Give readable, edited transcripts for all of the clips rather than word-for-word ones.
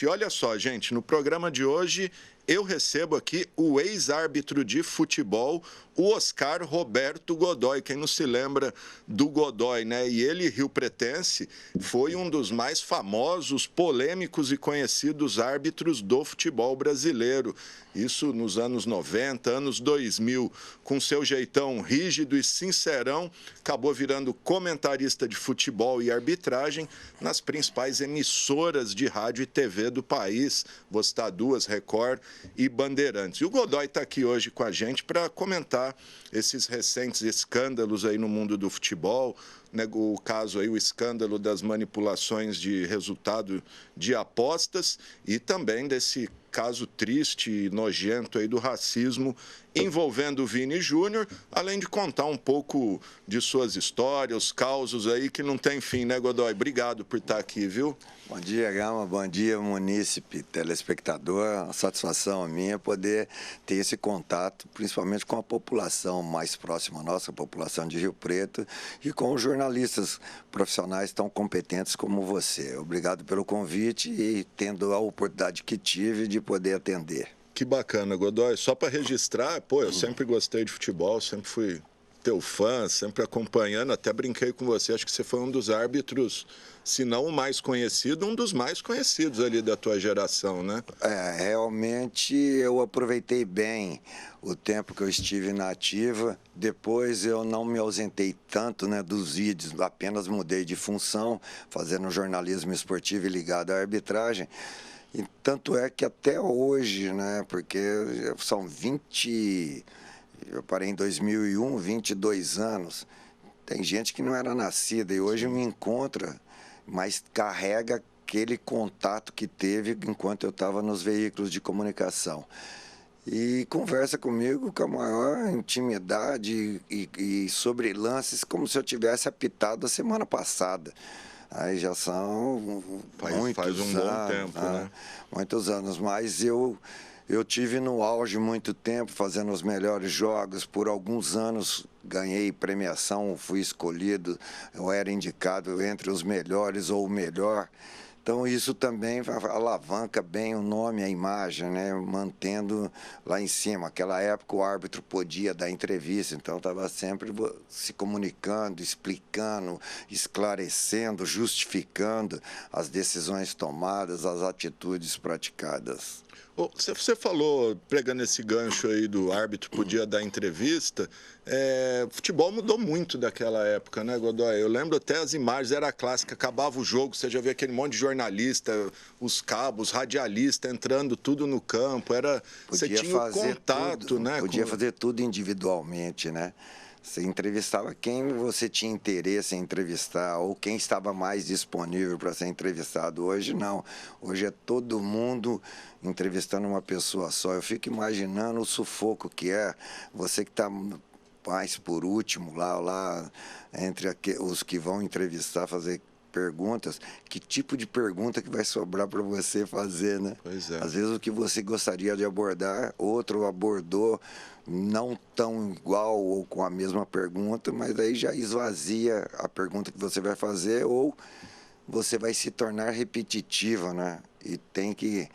E olha só, gente, no programa de hoje eu recebo aqui o ex-árbitro de futebol, o Oscar Roberto Godoy. Quem não se lembra do Godoy, né? E ele, rio-pretense, foi um dos mais famosos, polêmicos e conhecidos árbitros do futebol brasileiro. Isso nos anos 90, anos 2000, com seu jeitão rígido e sincerão, acabou virando comentarista de futebol e arbitragem nas principais emissoras de rádio e TV do país, vou citar duas, Record e Bandeirantes. E o Godoy está aqui hoje com a gente para comentar esses recentes escândalos aí no mundo do futebol, né, o caso aí, o escândalo das manipulações de resultado de apostas e também desse caso triste e nojento aí do racismo envolvendo o Vini Júnior, além de contar um pouco de suas histórias, causos aí que não tem fim, né, Godoy? Obrigado por estar aqui, viu? Bom dia, Gama. Bom dia, munícipe, telespectador. A satisfação minha poder ter esse contato, principalmente com a população mais próxima nossa, a população de Rio Preto, e com os jornalistas profissionais tão competentes como você. Obrigado pelo convite e tendo a oportunidade que tive de poder atender. Que bacana, Godoy. Só para registrar, pô, eu sempre gostei de futebol, sempre fui teu fã, sempre acompanhando, até brinquei com você, acho que você foi um dos árbitros, se não o mais conhecido, um dos mais conhecidos ali da tua geração, né? Realmente eu aproveitei bem o tempo que eu estive na ativa, depois eu não me ausentei tanto, né, dos vídeos, apenas mudei de função, fazendo jornalismo esportivo e ligado à arbitragem. E tanto é que até hoje, né, porque são 20, eu parei em 2001, 22 anos, tem gente que não era nascida e hoje me encontra, mas carrega aquele contato que teve enquanto eu estava nos veículos de comunicação. E conversa comigo com a maior intimidade e sobre lances como se eu tivesse apitado a semana passada. Aí já são faz um bom tempo, né? Muitos anos, mas eu tive no auge muito tempo, fazendo os melhores jogos. Por alguns anos ganhei premiação, fui escolhido, eu era indicado entre os melhores ou o melhor. Então isso também alavanca bem o nome, a imagem, né? Mantendo lá em cima. Naquela época o árbitro podia dar entrevista, então estava sempre se comunicando, explicando, esclarecendo, justificando as decisões tomadas, as atitudes praticadas. Você falou, pegando esse gancho aí do árbitro podia dar entrevista, o futebol mudou muito daquela época, né, Godoy? Eu lembro até as imagens, era clássica, acabava o jogo, você já via aquele monte de jornalista, os cabos, radialista entrando tudo no campo, você tinha o contato, tudo, né? Podia fazer tudo individualmente, né? Você entrevistava quem você tinha interesse em entrevistar ou quem estava mais disponível para ser entrevistado. Hoje não. Hoje é todo mundo entrevistando uma pessoa só. Eu fico imaginando o sufoco que é você que está mais por último lá entre os que vão entrevistar, fazer perguntas, que tipo de pergunta que vai sobrar para você fazer, né? Pois é. Às vezes o que você gostaria de abordar, outro abordou não tão igual ou com a mesma pergunta, mas aí já esvazia a pergunta que você vai fazer ou você vai se tornar repetitiva, né? E tem que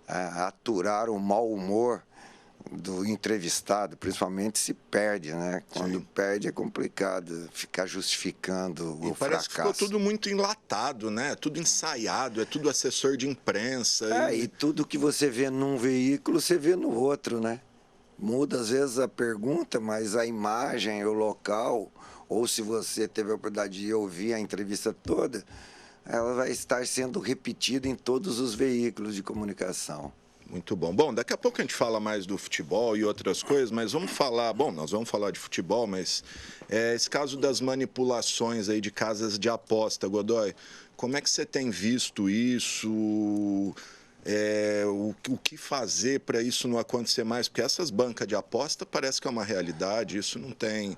aturar o mau humor do entrevistado, principalmente se perde, né? Quando perde é complicado ficar justificando o fracasso. Parece que ficou tudo muito enlatado, né? Tudo ensaiado, é tudo assessor de imprensa. E tudo que você vê num veículo, você vê no outro, né? Muda às vezes a pergunta, mas a imagem, o local, ou se você teve a oportunidade de ouvir a entrevista toda, ela vai estar sendo repetida em todos os veículos de comunicação. Muito bom. Bom, daqui a pouco a gente fala mais do futebol e outras coisas, mas vamos falar, nós vamos falar de futebol, mas esse caso das manipulações aí de casas de aposta, Godoy, como é que você tem visto isso? O que fazer para isso não acontecer mais? Porque essas bancas de aposta parece que é uma realidade, isso não tem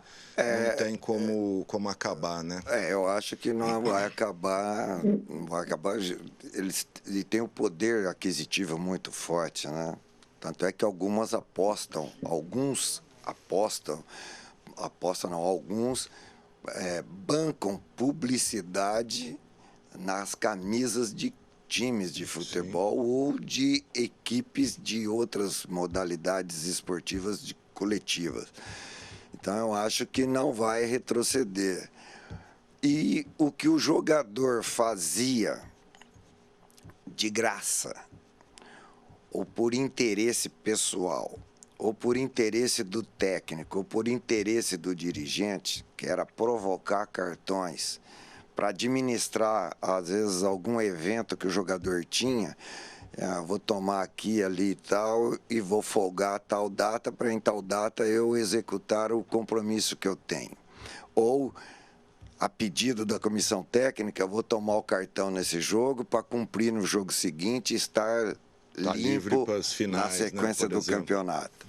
como acabar, né? Eu acho que não vai acabar, eles têm um poder aquisitivo muito forte, né? Tanto é que alguns bancam publicidade nas camisas de times de futebol ou de equipes de outras modalidades esportivas coletivas. Então, eu acho que não vai retroceder. E o que o jogador fazia de graça, ou por interesse pessoal, ou por interesse do técnico, ou por interesse do dirigente, que era provocar cartões para administrar, às vezes, algum evento que o jogador tinha, vou tomar aqui, ali e tal, e vou folgar tal data, para em tal data eu executar o compromisso que eu tenho. Ou, a pedido da comissão técnica, eu vou tomar o cartão nesse jogo para cumprir no jogo seguinte e estar limpo finais, na sequência do campeonato.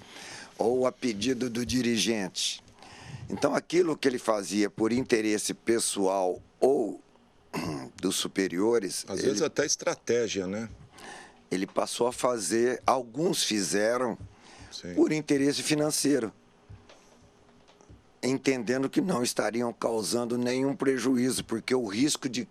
Ou a pedido do dirigente. Então, aquilo que ele fazia por interesse pessoal ou dos superiores... Às vezes até estratégia, né? Ele passou a fazer, alguns fizeram, por interesse financeiro, entendendo que não estariam causando nenhum prejuízo, porque o risco de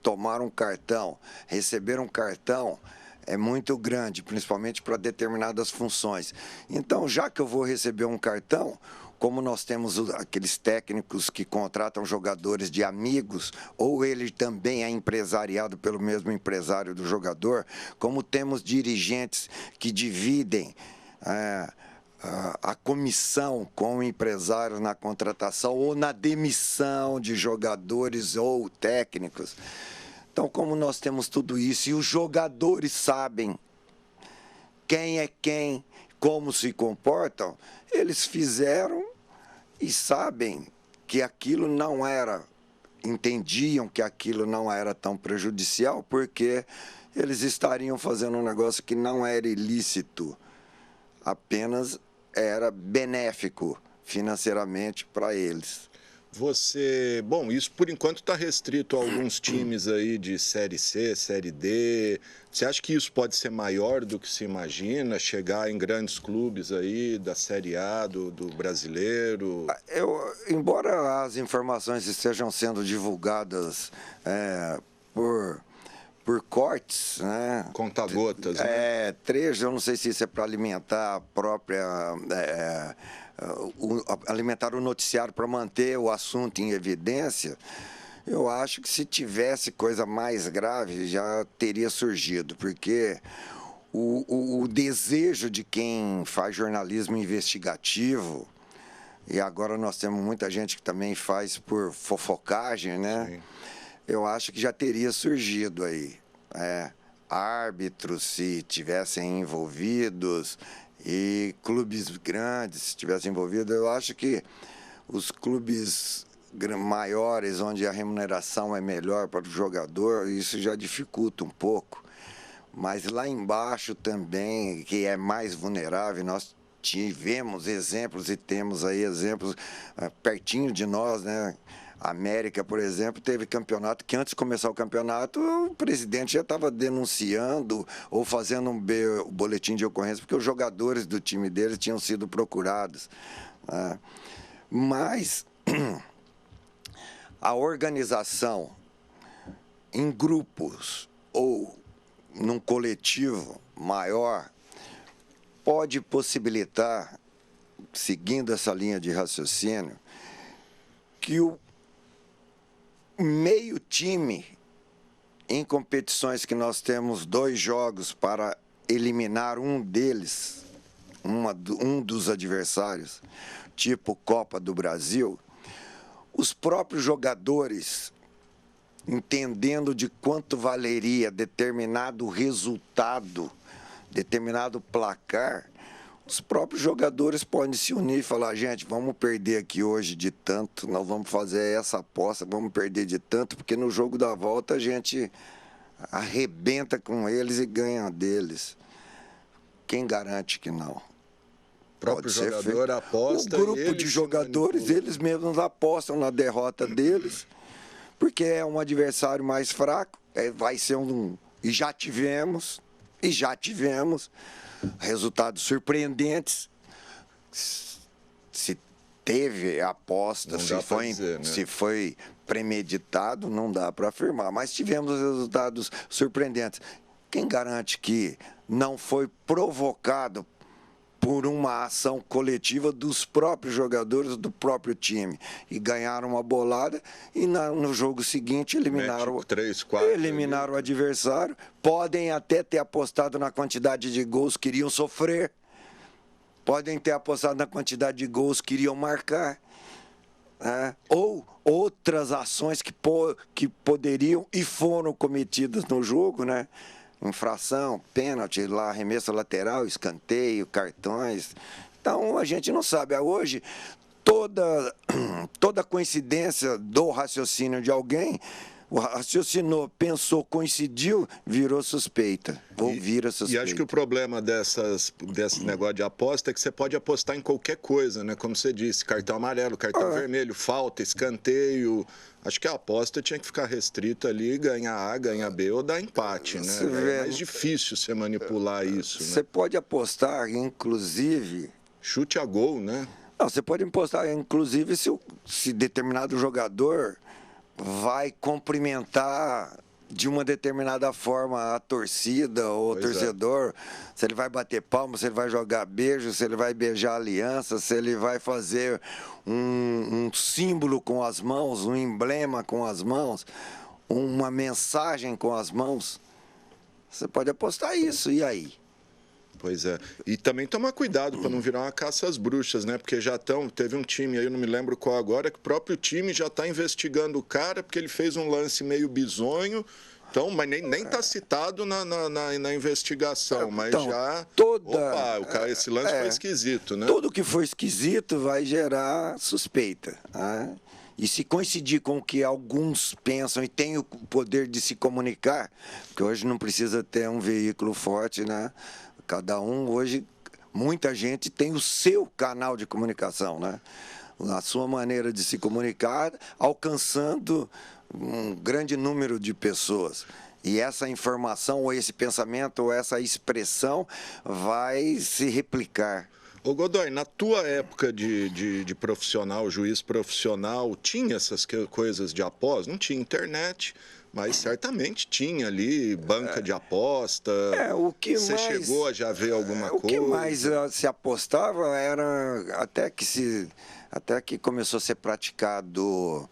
tomar um cartão, receber um cartão, é muito grande, principalmente para determinadas funções. Então, já que eu vou receber um cartão, como nós temos aqueles técnicos que contratam jogadores de amigos, ou ele também é empresariado pelo mesmo empresário do jogador, como temos dirigentes que dividem a comissão com o empresário na contratação ou na demissão de jogadores ou técnicos. Então, como nós temos tudo isso e os jogadores sabem quem é quem, como se comportam, eles fizeram e sabem que aquilo não era, entendiam que aquilo não era tão prejudicial, porque eles estariam fazendo um negócio que não era ilícito, apenas era benéfico financeiramente para eles. Bom, isso por enquanto está restrito a alguns times aí de Série C, Série D. Você acha que isso pode ser maior do que se imagina, chegar em grandes clubes aí da Série A, do brasileiro? Embora as informações estejam sendo divulgadas por cortes, né? Conta-gotas, né? Trechos, eu não sei se isso é para alimentar a própria... alimentar o noticiário para manter o assunto em evidência. Eu acho que se tivesse coisa mais grave já teria surgido, porque o desejo de quem faz jornalismo investigativo, e agora nós temos muita gente que também faz por fofocagem, né? Sim. Eu acho que já teria surgido aí. Árbitros, se tivessem envolvidos, e clubes grandes, se tivessem envolvidos, eu acho que os clubes maiores, onde a remuneração é melhor para o jogador, isso já dificulta um pouco. Mas lá embaixo também, que é mais vulnerável, nós tivemos exemplos e temos aí exemplos pertinho de nós, né? A América, por exemplo, teve campeonato que antes de começar o campeonato, o presidente já estava denunciando ou fazendo um boletim de ocorrência, porque os jogadores do time deles tinham sido procurados. Né? Mas a organização em grupos ou num coletivo maior pode possibilitar, seguindo essa linha de raciocínio, que o meio time, em competições que nós temos 2 jogos para eliminar um deles, um dos adversários, tipo Copa do Brasil, os próprios jogadores, entendendo de quanto valeria determinado resultado, determinado placar, os próprios jogadores podem se unir e falar, gente, vamos perder aqui hoje de tanto, nós vamos fazer essa aposta, vamos perder de tanto, porque no jogo da volta a gente arrebenta com eles e ganha deles. Quem garante que não? O próprio jogador aposta. O grupo de jogadores, eles mesmos apostam na derrota deles, porque é um adversário mais fraco, vai ser E já tivemos resultados surpreendentes. Se teve aposta, se foi premeditado, não dá para afirmar. Mas tivemos resultados surpreendentes. Quem garante que não foi provocado por uma ação coletiva dos próprios jogadores do próprio time e ganharam uma bolada e no jogo seguinte eliminaram o adversário, podem até ter apostado na quantidade de gols que iriam sofrer, podem ter apostado na quantidade de gols que iriam marcar, né? Ou outras ações que poderiam e foram cometidas no jogo, né? Infração, pênalti, arremesso lateral, escanteio, cartões. Então, a gente não sabe. Hoje, toda coincidência do raciocínio de alguém, raciocinou, pensou, coincidiu, virou suspeita. Ou vira suspeita. E acho que o problema desse negócio de aposta é que você pode apostar em qualquer coisa, né? Como você disse, cartão amarelo, cartão vermelho, falta, escanteio. Acho que a aposta tinha que ficar restrita ali, ganhar A, ganhar B ou dar empate, né? É mais difícil você manipular isso. Você pode apostar, inclusive... Chute a gol, né? Não, você pode apostar, inclusive, se determinado jogador vai cumprimentar de uma determinada forma a torcida ou o torcedor, se ele vai bater palma, se ele vai jogar beijo, se ele vai beijar aliança, se ele vai fazer um símbolo com as mãos, um emblema com as mãos, uma mensagem com as mãos. Você pode apostar isso, e aí? Pois é. E também tomar cuidado para não virar uma caça às bruxas, né? Porque teve um time aí, eu não me lembro qual agora, que o próprio time já está investigando o cara porque ele fez um lance meio bizonho. Então, mas nem está citado na investigação, mas então, já... esse lance foi esquisito, né? Tudo que for esquisito vai gerar suspeita, né? E se coincidir com o que alguns pensam e têm o poder de se comunicar, porque hoje não precisa ter um veículo forte, né? Cada um hoje, muita gente tem o seu canal de comunicação, né? A sua maneira de se comunicar, alcançando um grande número de pessoas. E essa informação, ou esse pensamento, ou essa expressão vai se replicar. Ô Godoy, na tua época de profissional, juiz profissional, tinha essas coisas de após? Não tinha internet, mas certamente tinha ali banca de aposta. Você chegou a já ver alguma coisa? O que mais se apostava era, até que começou a ser praticado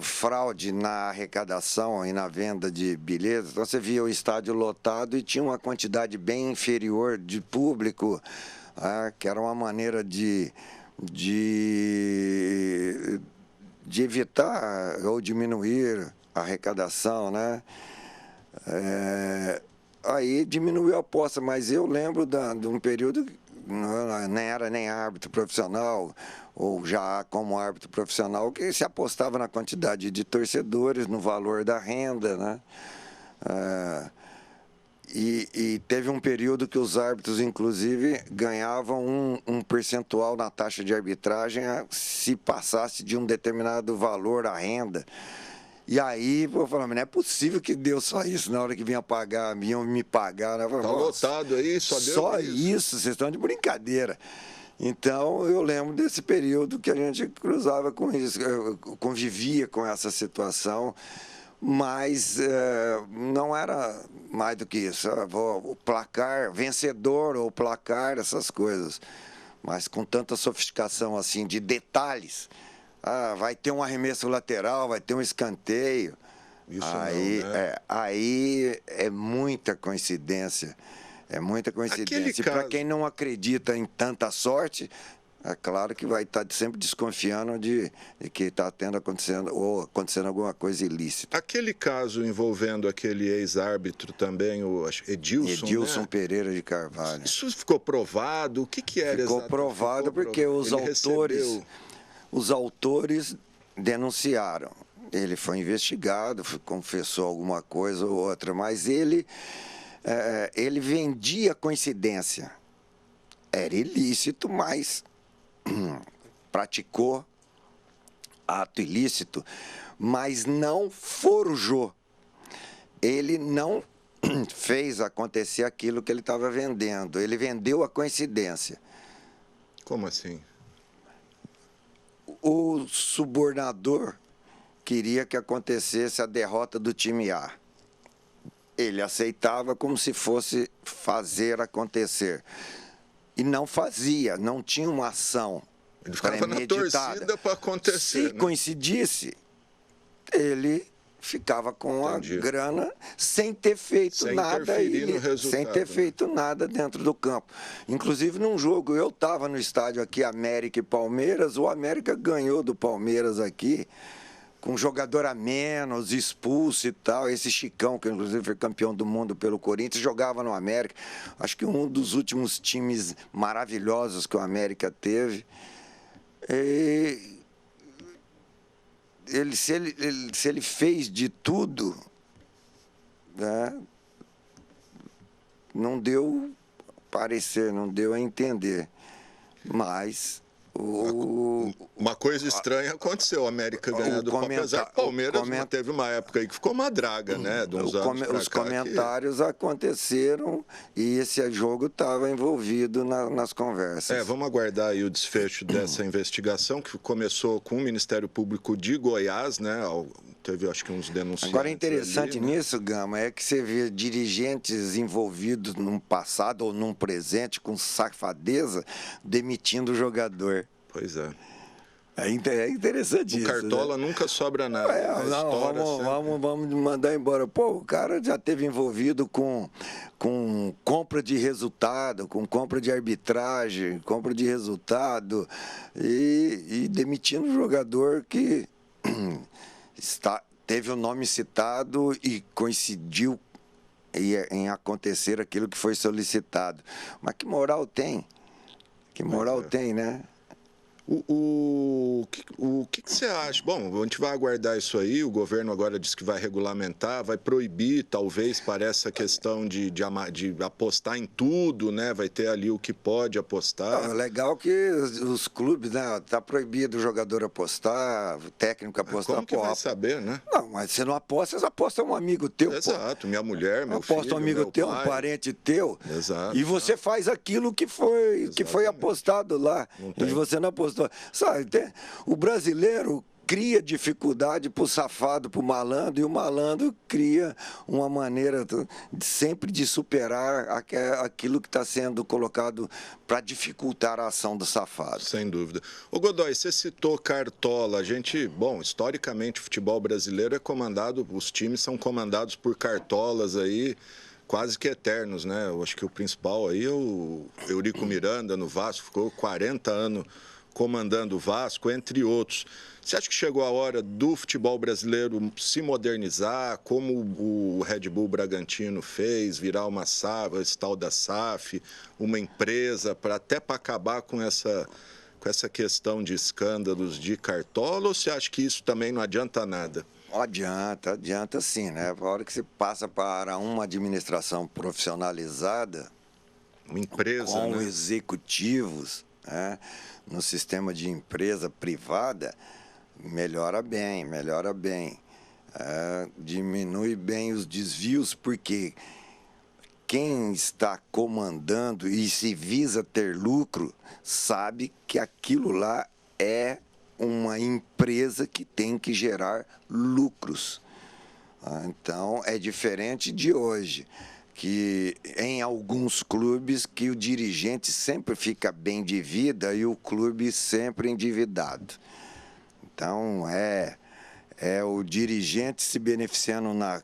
fraude na arrecadação e na venda de bilhetes. Então você via o estádio lotado e tinha uma quantidade bem inferior de público, que era uma maneira de evitar ou diminuir a arrecadação, né? Aí diminuiu a aposta, mas eu lembro de um período que não era nem árbitro profissional, ou já como árbitro profissional, que se apostava na quantidade de torcedores, no valor da renda, né? E teve um período que os árbitros, inclusive, ganhavam um percentual na taxa de arbitragem se passasse de um determinado valor a renda. E aí, eu falava, não é possível que deu só isso na hora que vinham me pagar. Né? Tá lotado aí, só deu só isso, vocês estão de brincadeira. Então, eu lembro desse período que a gente cruzava com isso, convivia com essa situação, mas não era mais do que isso. O placar, vencedor ou placar, essas coisas. Mas com tanta sofisticação assim de detalhes. Vai ter um arremesso lateral, vai ter um escanteio. Isso aí, não, né? Aí é muita coincidência. É muita coincidência. E para quem não acredita em tanta sorte, é claro que vai estar sempre desconfiando de que está acontecendo alguma coisa ilícita. Aquele caso envolvendo aquele ex-árbitro também, o Edilson, né? Pereira de Carvalho. Isso ficou provado? O que era exatamente? Ficou provado porque os autores denunciaram. Ele foi investigado, confessou alguma coisa ou outra, mas ele vendia coincidência. Era ilícito, mas praticou ato ilícito, mas não forjou. Ele não fez acontecer aquilo que ele estava vendendo. Ele vendeu a coincidência. Como assim? o subornador queria que acontecesse a derrota do time A. Ele aceitava como se fosse fazer acontecer. E não fazia, não tinha uma ação. Ele ficava na torcida para acontecer. Se coincidisse, ele ficava com a grana sem ter feito nada, sem ter feito nada dentro do campo. Inclusive num jogo, eu estava no estádio aqui, América e Palmeiras, o América ganhou do Palmeiras aqui, com um jogador a menos, expulso e tal. Esse Chicão, que inclusive foi campeão do mundo pelo Corinthians, jogava no América. Acho que um dos últimos times maravilhosos que o América teve. Se ele fez de tudo, né, não deu a parecer, não deu a entender. Mas uma coisa estranha aconteceu, o América ganhando do Palmeiras. O Palmeiras teve uma época aí que ficou uma draga, né? De uns anos os comentários aconteceram e esse jogo estava envolvido nas conversas. Vamos aguardar aí o desfecho dessa investigação, que começou com o Ministério Público de Goiás, né? Teve, acho que, uns denunciantes. Agora, interessante ali, nisso, Gama, é que você vê dirigentes envolvidos num passado ou num presente com safadeza demitindo o jogador. Pois é. É interessante isso. O Cartola, né? Nunca sobra nada. Vamos mandar embora. Pô, o cara já esteve envolvido com compra de resultado, com compra de arbitragem, compra de resultado e demitindo um jogador que teve o nome citado e coincidiu em acontecer aquilo que foi solicitado. Mas que moral tem? Que moral tem, né? O que você acha? Bom, a gente vai aguardar isso aí. O governo agora diz que vai regulamentar, vai proibir, talvez, para essa questão de apostar em tudo, né? Vai ter ali o que pode apostar. Legal que os clubes, né? Tá proibido o jogador apostar, o técnico apostar. Como que vai saber, né? Não, mas você não aposta, você aposta um amigo teu. Exato, minha mulher, meu filho, aposta um amigo teu, pai. Um parente teu. Exato. E você faz aquilo que foi apostado lá. E você não apostou. Sabe, o brasileiro cria dificuldade para o safado, para o malandro, e o malandro cria uma maneira sempre de superar aquilo que está sendo colocado para dificultar a ação do safado. Sem dúvida. Ô Godoy, você citou Cartola. Historicamente, o futebol brasileiro é comandado, os times são comandados por cartolas aí, quase que eternos, né? Eu acho que o principal aí é o Eurico Miranda no Vasco, ficou 40 anos comandando o Vasco, entre outros. Você acha que chegou a hora do futebol brasileiro se modernizar, como o Red Bull Bragantino fez, virar uma SAF, esse tal da SAF, uma empresa, até para acabar com essa questão de escândalos de Cartola, ou você acha que isso também não adianta nada? Adianta sim, né? A hora que você passa para uma administração profissionalizada, uma empresa, com né? Executivos, né? No sistema de empresa privada, melhora bem. Diminui bem os desvios, porque quem está comandando e se visa ter lucro, sabe que aquilo lá é uma empresa que tem que gerar lucros. Então, é diferente de hoje, que em alguns clubes que o dirigente sempre fica bem de vida e o clube sempre endividado. Então, é o dirigente se beneficiando na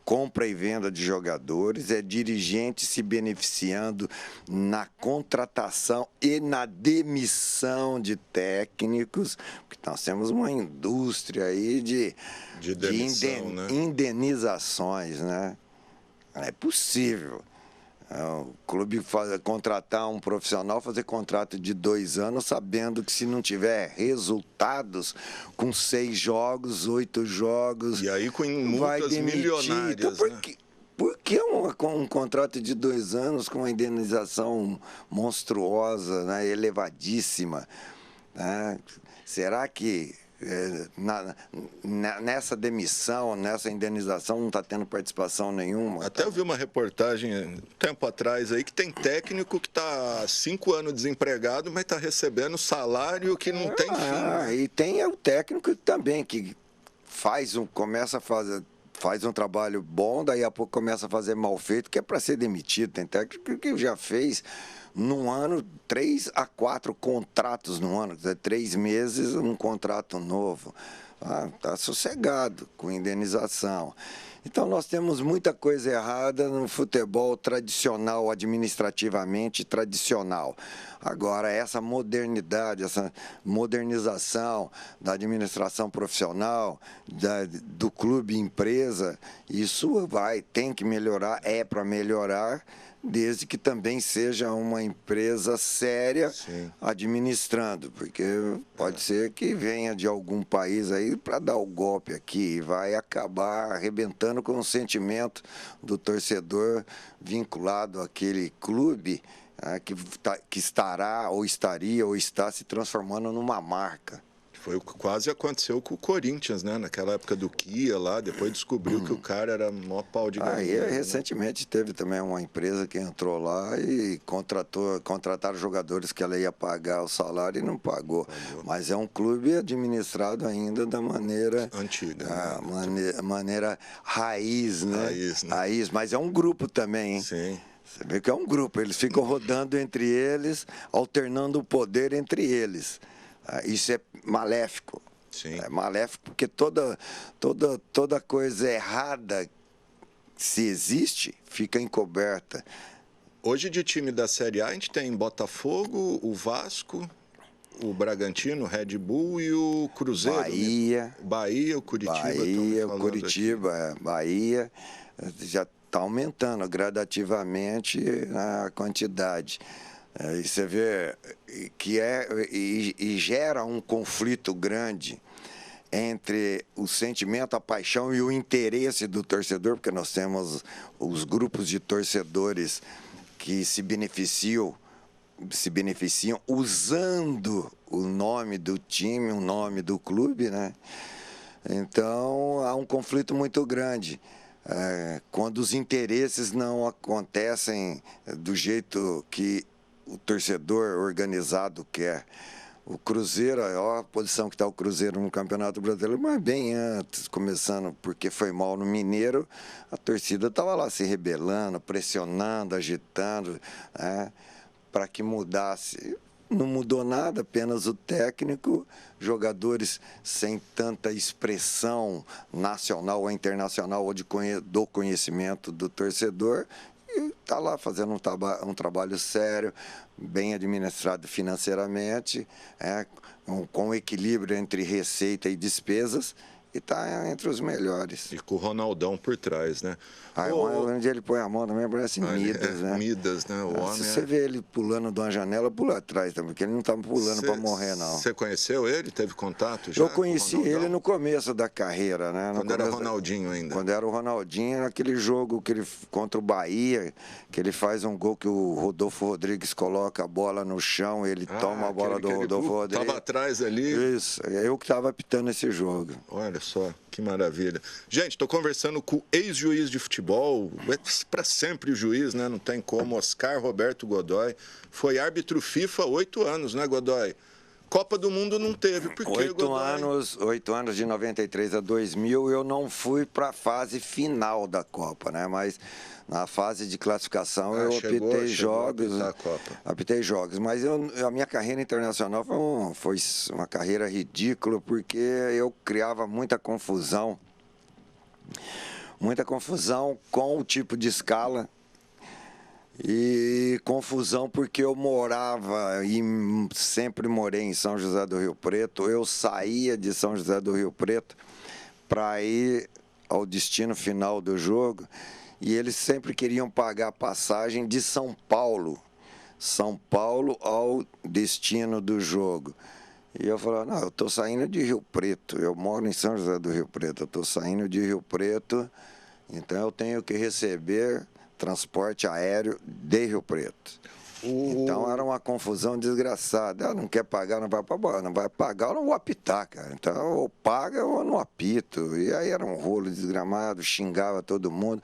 compra e venda de jogadores, é dirigente se beneficiando na contratação e na demissão de técnicos, porque nós temos uma indústria aí de demissão, né? Indenizações, né? Não é possível o clube contratar um profissional, fazer contrato de 2 anos, sabendo que se não tiver resultados com 6 jogos, 8 jogos, e aí com multas milionárias. Então, por que um contrato de 2 anos com uma indenização monstruosa, né, elevadíssima? Né? Será que nessa demissão, nessa indenização, não está tendo participação nenhuma. Até eu vi uma reportagem tempo atrás aí que tem técnico que está há 5 anos desempregado, mas está recebendo salário que não tem fim. E tem o técnico também que começa a fazer. Faz um trabalho bom, daí a pouco começa a fazer mal feito, que é para ser demitido. Tem técnico que já fez, num ano, 3 a 4 contratos no ano, 3 meses, um contrato novo. Está sossegado com indenização. Então, nós temos muita coisa errada no futebol tradicional, administrativamente tradicional. Agora, essa modernidade, essa modernização da administração profissional, do clube empresa, isso tem que melhorar, é para melhorar, desde que também seja uma empresa séria. Sim. Administrando, porque pode ser que venha de algum país aí para dar o golpe aqui e vai acabar arrebentando com o sentimento do torcedor vinculado àquele clube, que estará ou estaria ou está se transformando numa marca. Foi o que quase aconteceu com o Corinthians, né? Naquela época do Kia lá, depois descobriu que o cara era maior pau de galinha. Recentemente teve também uma empresa que entrou lá e contrataram jogadores que ela ia pagar o salário e não pagou. Mas é um clube administrado ainda da maneira antiga, maneira raiz, né? Raiz, mas é um grupo também, hein? Sim. Você vê que é um grupo, eles ficam rodando entre eles, alternando o poder entre eles. Isso é maléfico. Sim. É maléfico porque toda coisa errada, se existe, fica encoberta. Hoje, de time da Série A, a gente tem Botafogo, o Vasco, o Bragantino, o Red Bull e o Cruzeiro. Bahia, o Curitiba. Bahia já está aumentando gradativamente a quantidade. E você vê que e gera um conflito grande entre o sentimento, a paixão e o interesse do torcedor, porque nós temos os grupos de torcedores que se beneficiam usando o nome do time, o nome do clube, né? Então há um conflito muito grande. Quando os interesses não acontecem do jeito que o torcedor organizado quer. O Cruzeiro, olha a posição que está o Cruzeiro no Campeonato Brasileiro, mas bem antes, começando porque foi mal no Mineiro, a torcida estava lá se rebelando, pressionando, agitando, para que mudasse. Não mudou nada, apenas o técnico, jogadores sem tanta expressão nacional ou internacional ou do conhecimento do torcedor, e está lá fazendo um trabalho sério, bem administrado financeiramente, com equilíbrio entre receita e despesas, e está entre os melhores. E com o Ronaldão por trás, né? Onde ele põe a mão também parece Midas, né? Midas, né? Se você vê ele pulando de uma janela, pula atrás também, porque ele não está pulando para morrer, não. Você conheceu ele? Teve contato já? Eu conheci ele no começo da carreira, né? Quando era Ronaldinho ainda. Quando era o Ronaldinho, naquele jogo contra o Bahia, que ele faz um gol que o Rodolfo Rodrigues coloca a bola no chão, ele toma a bola do Rodolfo Rodrigues. Estava atrás ali. Isso, eu que estava apitando esse jogo. Olha só, que maravilha. Gente, estou conversando com o ex-juiz de futebol, para sempre o juiz, né? Não tem como, Oscar Roberto Godoy. Foi árbitro FIFA 8 anos, né, Godoy? Copa do Mundo não teve, porque 8 anos, de 93 a 2000, eu não fui para a fase final da Copa, né? Mas na fase de classificação eu apitei jogos. Apitei jogos, mas a minha carreira internacional foi uma carreira ridícula, porque eu criava muita confusão com o tipo de escala. E confusão porque eu morava e sempre morei em São José do Rio Preto. Eu saía de São José do Rio Preto para ir ao destino final do jogo, e eles sempre queriam pagar a passagem de São Paulo ao destino do jogo. E eu falava, não, eu estou saindo de Rio Preto, eu moro em São José do Rio Preto, eu estou saindo de Rio Preto, então eu tenho que receber transporte aéreo de Rio Preto. Então era uma confusão desgraçada. Não quer pagar, não vai pagar, não vai pagar, eu não vou apitar, cara. Então, ou paga ou eu não apito. E aí era um rolo desgramado, xingava todo mundo.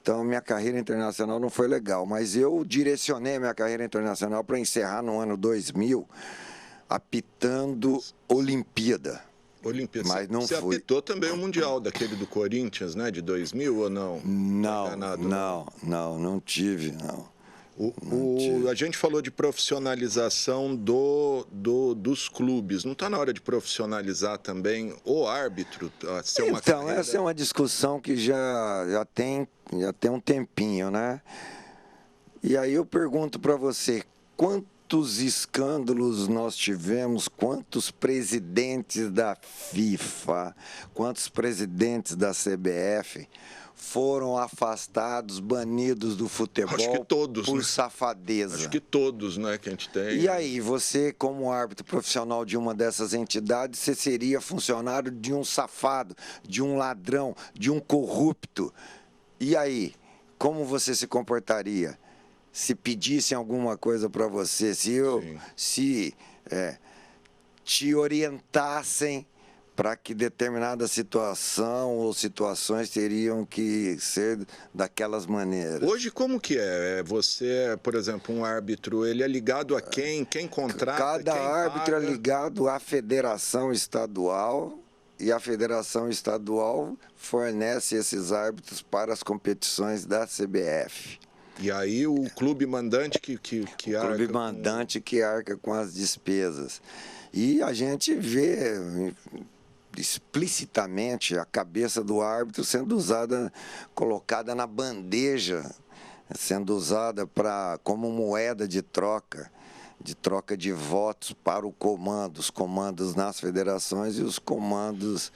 Então, minha carreira internacional não foi legal. Mas eu direcionei minha carreira internacional para encerrar no ano 2000, apitando Olimpíada. Mas não Você fui. apitou também o Mundial, daquele do Corinthians, né, de 2000 ou não? Não tive, não. A gente falou de profissionalização dos clubes. Não está na hora de profissionalizar também o árbitro? Então, essa é uma discussão que já tem um tempinho, né? E aí eu pergunto para você, quantos escândalos nós tivemos, quantos presidentes da FIFA, quantos presidentes da CBF foram afastados, banidos do futebol. Acho que todos, por né? Safadeza. Acho que todos, né, que a gente tem. E aí, você, como árbitro profissional de uma dessas entidades, você seria funcionário de um safado, de um ladrão, de um corrupto. E aí, como você se comportaria? Se pedissem alguma coisa para você, se te orientassem para que determinada situação ou situações teriam que ser daquelas maneiras. Hoje, como que é? Você, por exemplo, um árbitro, ele é ligado a quem? Quem contrata? Cada quem árbitro paga? é ligado à federação estadual e a federação estadual fornece esses árbitros para as competições da CBF. E aí o clube mandante que arca... O clube mandante que arca com as despesas. E a gente vê explicitamente a cabeça do árbitro sendo usada, colocada na bandeja, sendo usada como moeda de troca de votos para o comando, os comandos nas federações e os comandos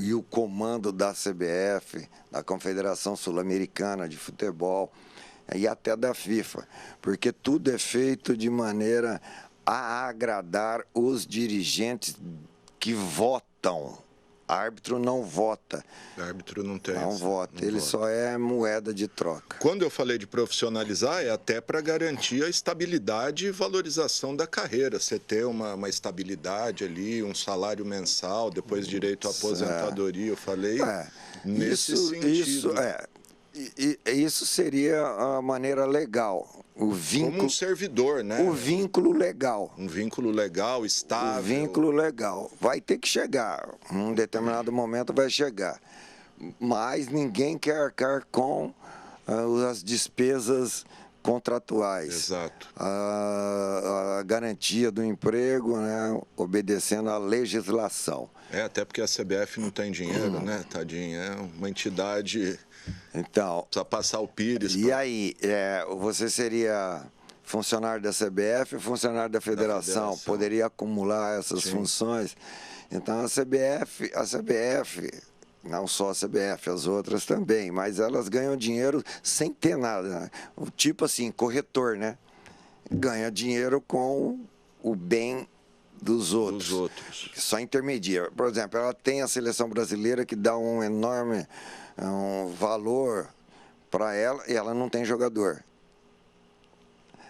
e o comando da CBF, da Confederação Sul-Americana de Futebol e até da FIFA, porque tudo é feito de maneira a agradar os dirigentes que votam. Árbitro não vota. Árbitro não tem. Não vota, ele só é moeda de troca. Quando eu falei de profissionalizar, é até para garantir a estabilidade e valorização da carreira. Você ter uma estabilidade ali, um salário mensal, depois direito à aposentadoria. Eu falei nesse sentido. Isso seria a maneira legal. O vínculo, como um servidor, né? O vínculo legal. Um vínculo legal, estável. O vínculo legal. Vai ter que chegar. Num determinado momento vai chegar. Mas ninguém quer arcar com as despesas contratuais. Exato. A garantia do emprego, né? Obedecendo à legislação. Até porque a CBF não tem dinheiro, né, tadinho? É uma entidade... Então, precisa passar o Pires. E aí, você seria funcionário da CBF ou funcionário da federação? Poderia acumular essas funções. Então, a CBF, não só a CBF, as outras também, mas elas ganham dinheiro sem ter nada. Né? Tipo assim, corretor, né? Ganha dinheiro com o bem dos outros. Só intermedia. Por exemplo, ela tem a seleção brasileira que dá um enorme valor para ela e ela não tem jogador.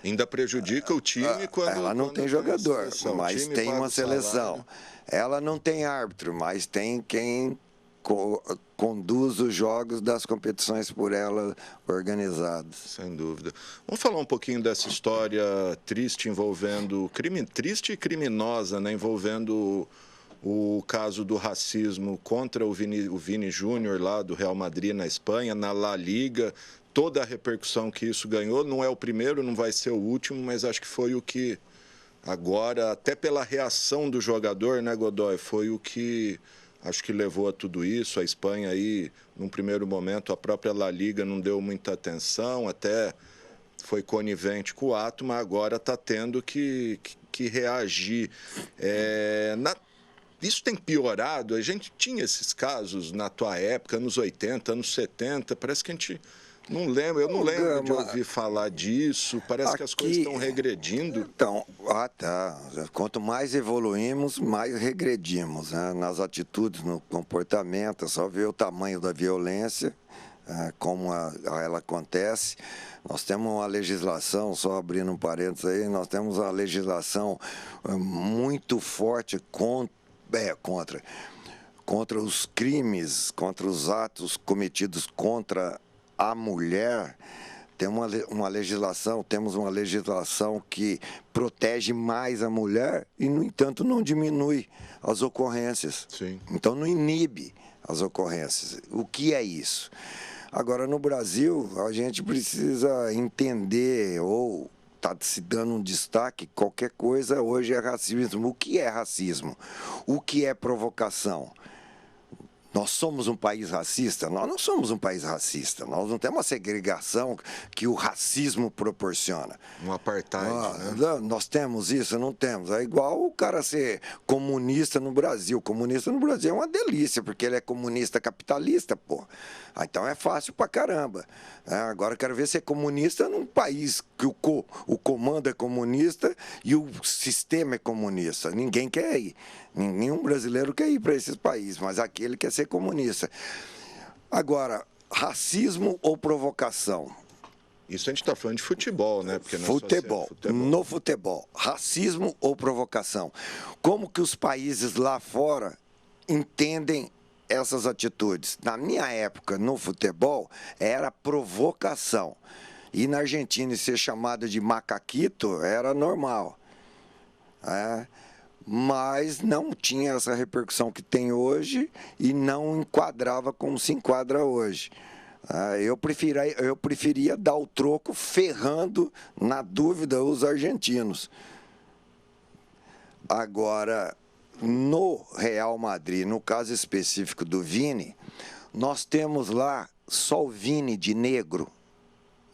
Ainda prejudica o time quando... Ela não tem jogador, mas tem uma seleção. Ela não tem árbitro, mas tem quem conduz os jogos das competições por ela organizadas. Sem dúvida. Vamos falar um pouquinho dessa história triste envolvendo... triste e criminosa, né? Envolvendo o caso do racismo contra o Vini Júnior lá do Real Madrid na Espanha, na La Liga, toda a repercussão que isso ganhou. Não é o primeiro, não vai ser o último, mas acho que foi o que agora, até pela reação do jogador, né, Godoy, foi o que acho que levou a tudo isso. A Espanha aí, num primeiro momento, a própria La Liga não deu muita atenção, até foi conivente com o ato, mas agora está tendo que reagir. Isso tem piorado? A gente tinha esses casos na tua época, anos 80, anos 70, parece que a gente não lembra, eu não lembro de ouvir falar disso, parece que as coisas estão regredindo. Então, quanto mais evoluímos, mais regredimos, né? Nas atitudes, no comportamento, é só ver o tamanho da violência, como ela acontece. Nós temos uma legislação, só abrindo um parênteses aí, nós temos uma legislação muito forte contra os crimes, contra os atos cometidos contra a mulher. Temos uma legislação que protege mais a mulher e, no entanto, não diminui as ocorrências. Sim. Então, não inibe as ocorrências. O que é isso? Agora, no Brasil, a gente precisa entender, ou está se dando um destaque, qualquer coisa hoje é racismo. O que é racismo? O que é provocação? Nós somos um país racista? Nós não somos um país racista. Nós não temos a segregação que o racismo proporciona. Um apartheid, né? Nós temos isso? Não temos. É igual o cara ser comunista no Brasil. Comunista no Brasil é uma delícia, porque ele é comunista capitalista, pô. Então é fácil pra caramba. Agora eu quero ver ser comunista num país que o comando é comunista e o sistema é comunista. Ninguém quer ir. Nenhum brasileiro quer ir para esses países, mas aquele quer ser comunista. Agora, racismo ou provocação? Isso a gente está falando de futebol, né? Porque futebol. No futebol. Racismo ou provocação? Como que os países lá fora entendem essas atitudes? Na minha época, no futebol, era provocação. E na Argentina, ser chamado de macaquito era normal. Mas não tinha essa repercussão que tem hoje e não enquadrava como se enquadra hoje. Eu preferia dar o troco ferrando, na dúvida, os argentinos. Agora, no Real Madrid, no caso específico do Vini, nós temos lá só o Vini de negro?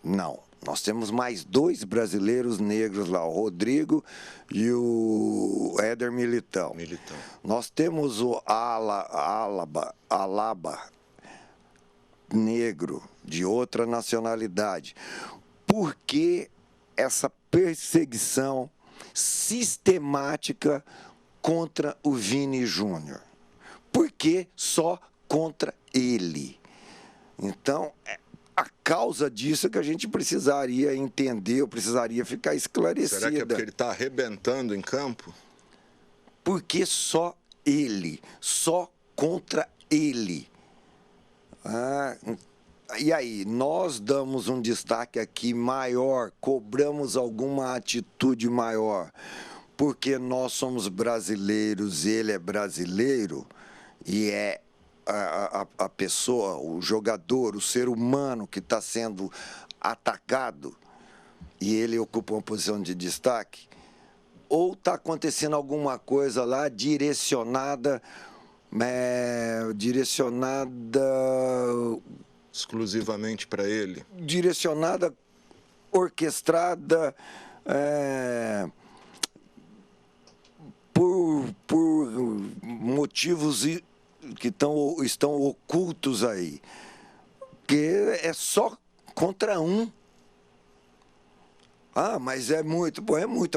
Não. Nós temos mais 2 brasileiros negros lá, o Rodrigo e o Éder Militão. Nós temos o Alaba negro, de outra nacionalidade. Por que essa perseguição sistemática contra o Vini Júnior? Por que só contra ele? Então, a causa disso é que a gente precisaria entender, ou precisaria ficar esclarecida. Será que é porque ele está arrebentando em campo? Porque só ele, só contra ele. E aí, nós damos um destaque aqui maior, cobramos alguma atitude maior, porque nós somos brasileiros, ele é brasileiro, e é a pessoa, o jogador, o ser humano que está sendo atacado e ele ocupa uma posição de destaque, ou está acontecendo alguma coisa lá direcionada exclusivamente para ele? Direcionada, orquestrada por motivos que estão ocultos aí, que é só contra um. Mas é muito,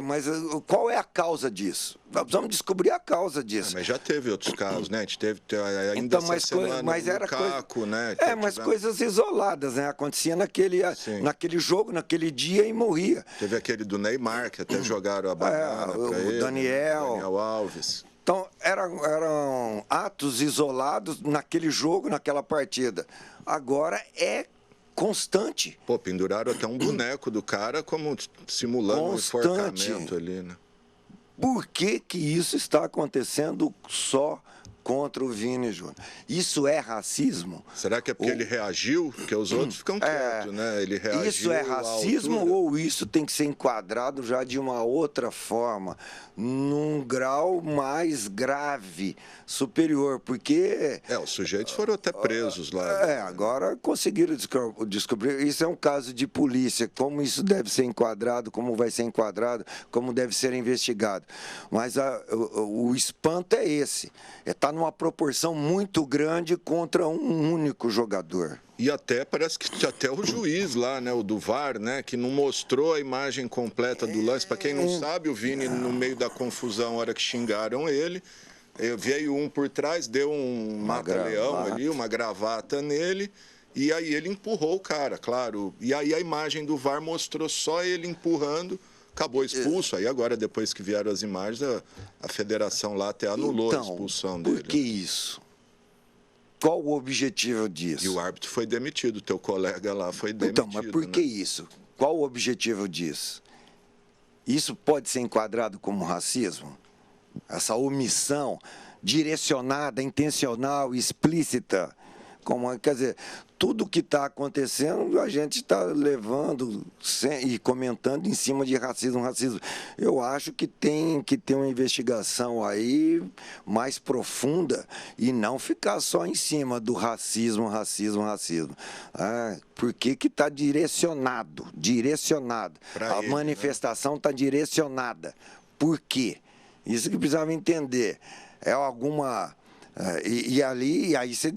mas qual é a causa disso? Nós precisamos descobrir a causa disso. Mas já teve outros casos, né? A gente teve ainda essa semana mas era Lukaku, né? Mas coisas isoladas, né? Acontecia naquele jogo, naquele dia e morria. Teve aquele do Neymar, que até jogaram a banana para ele. Daniel Alves. Então, eram atos isolados naquele jogo, naquela partida. Agora é constante. Pô, penduraram até um boneco do cara como simulando um enforcamento ali, né? Por que isso está acontecendo só contra o Vini Júnior? Isso é racismo? Será que é porque ele reagiu? Porque os outros ficam quietos, né? Ele reagiu. Isso é racismo ou isso tem que ser enquadrado já de uma outra forma, num grau mais grave, superior? Porque... os sujeitos foram até presos lá. Agora conseguiram descobrir. Isso é um caso de polícia, como isso deve ser enquadrado, como vai ser enquadrado, como deve ser investigado. Mas o espanto é esse. Está numa proporção muito grande contra um único jogador. E até, parece que até o juiz lá, né, o do VAR, né, que não mostrou a imagem completa do lance. Para quem não sabe, o Vini, no meio da confusão, a hora que xingaram ele, veio um por trás, deu um mata-leão ali, uma gravata nele, e aí ele empurrou o cara, claro. E aí a imagem do VAR mostrou só ele empurrando, acabou expulso. Aí agora, depois que vieram as imagens, a federação lá até anulou a expulsão dele. Por que isso? Qual o objetivo disso? E o árbitro foi demitido, teu colega lá foi demitido. Então, mas por que isso? Qual o objetivo disso? Isso pode ser enquadrado como racismo? Essa omissão direcionada, intencional, explícita, quer dizer, tudo que está acontecendo a gente está levando e comentando em cima de racismo. Eu acho que tem que ter uma investigação aí mais profunda e não ficar só em cima do racismo. Porque que está direcionado. A manifestação está direcionada. Por quê? Isso que precisava entender. É alguma... E aí você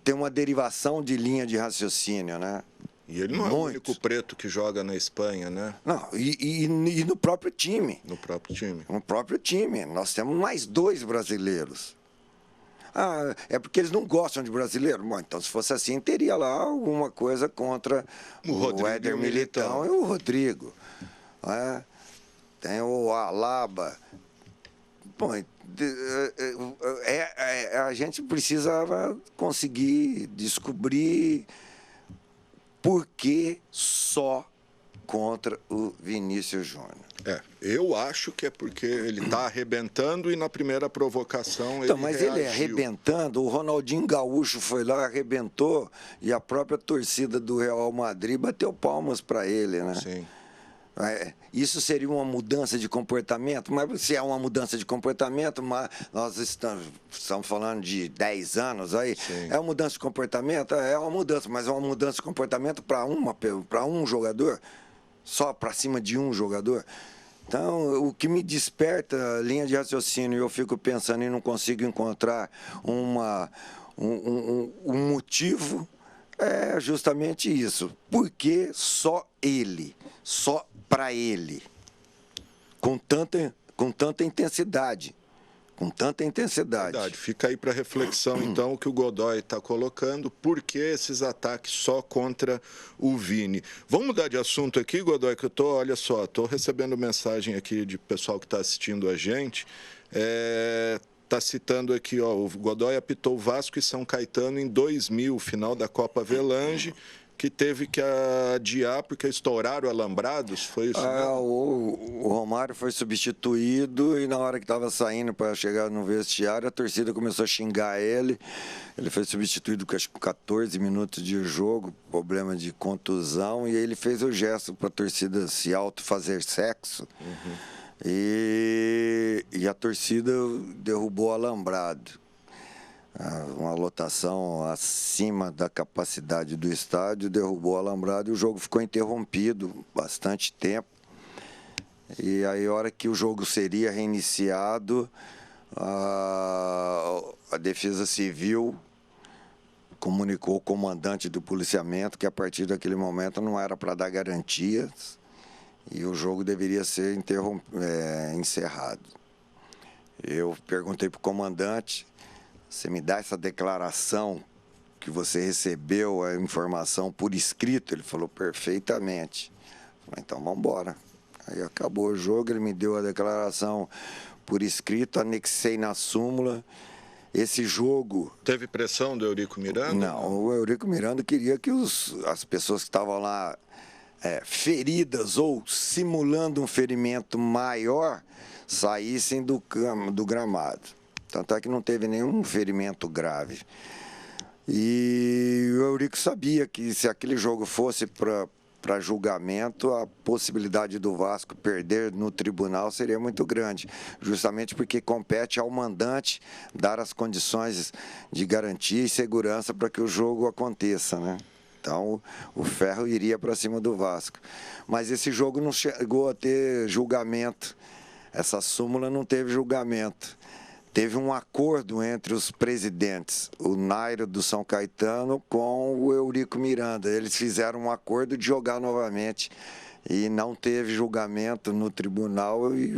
tem uma derivação de linha de raciocínio, né? E ele não é o único preto que joga na Espanha, né? Não, e no próprio time. No próprio time. No próprio time. Nós temos mais 2 brasileiros. Ah, é porque eles não gostam de brasileiro? Bom, então, se fosse assim, teria lá alguma coisa contra o Éder Militão e o Rodrigo. Tem o Alaba. Bom, a gente precisava conseguir descobrir por que só contra o Vinícius Júnior. Eu acho que é porque ele está arrebentando e na primeira provocação então, mas reagiu. Ele arrebentando, o Ronaldinho Gaúcho foi lá, arrebentou e a própria torcida do Real Madrid bateu palmas para ele, né? Sim. Isso seria uma mudança de comportamento, mas se é uma mudança de comportamento, mas nós estamos falando de 10 anos aí, sim. É uma mudança de comportamento? É uma mudança, mas é uma mudança de comportamento para um jogador, só para cima de um jogador. Então, o que me desperta a linha de raciocínio, eu fico pensando e não consigo encontrar um motivo, é justamente isso. Por que só ele? Só para ele, com tanta intensidade. Verdade. Fica aí para reflexão, então, o que o Godoy está colocando. Por que esses ataques só contra o Vini? Vamos mudar de assunto aqui, Godoy, que olha só, estou recebendo mensagem aqui de pessoal que está assistindo a gente. Está citando aqui, o Godoy apitou Vasco e São Caetano em 2000, final da Copa Avelange, que teve que adiar porque estouraram alambrados, foi isso mesmo? O Romário foi substituído e na hora que estava saindo para chegar no vestiário, a torcida começou a xingar ele. Ele foi substituído com 14 minutos de jogo, problema de contusão, e ele fez o gesto para a torcida se auto-fazer sexo. Uhum. E a torcida derrubou o alambrado. Uma lotação acima da capacidade do estádio, derrubou o alambrado e o jogo ficou interrompido bastante tempo. E aí, a hora que o jogo seria reiniciado, a Defesa Civil comunicou ao comandante do policiamento que a partir daquele momento não era para dar garantias e o jogo deveria ser encerrado. Eu perguntei para o comandante: você me dá essa declaração que você recebeu a informação por escrito? Ele falou: perfeitamente. Eu falei: então vamos embora. Aí acabou o jogo, ele me deu a declaração por escrito, anexei na súmula. Esse jogo... Teve pressão do Eurico Miranda? Não, o Eurico Miranda queria que as pessoas que estavam lá feridas ou simulando um ferimento maior saíssem do gramado. Tanto é que não teve nenhum ferimento grave. E o Eurico sabia que se aquele jogo fosse para julgamento, a possibilidade do Vasco perder no tribunal seria muito grande, justamente porque compete ao mandante dar as condições de garantia e segurança para que o jogo aconteça, né? Então, o ferro iria para cima do Vasco. Mas esse jogo não chegou a ter julgamento. Essa súmula não teve julgamento. Teve um acordo entre os presidentes, o Nairo do São Caetano com o Eurico Miranda. Eles fizeram um acordo de jogar novamente e não teve julgamento no tribunal e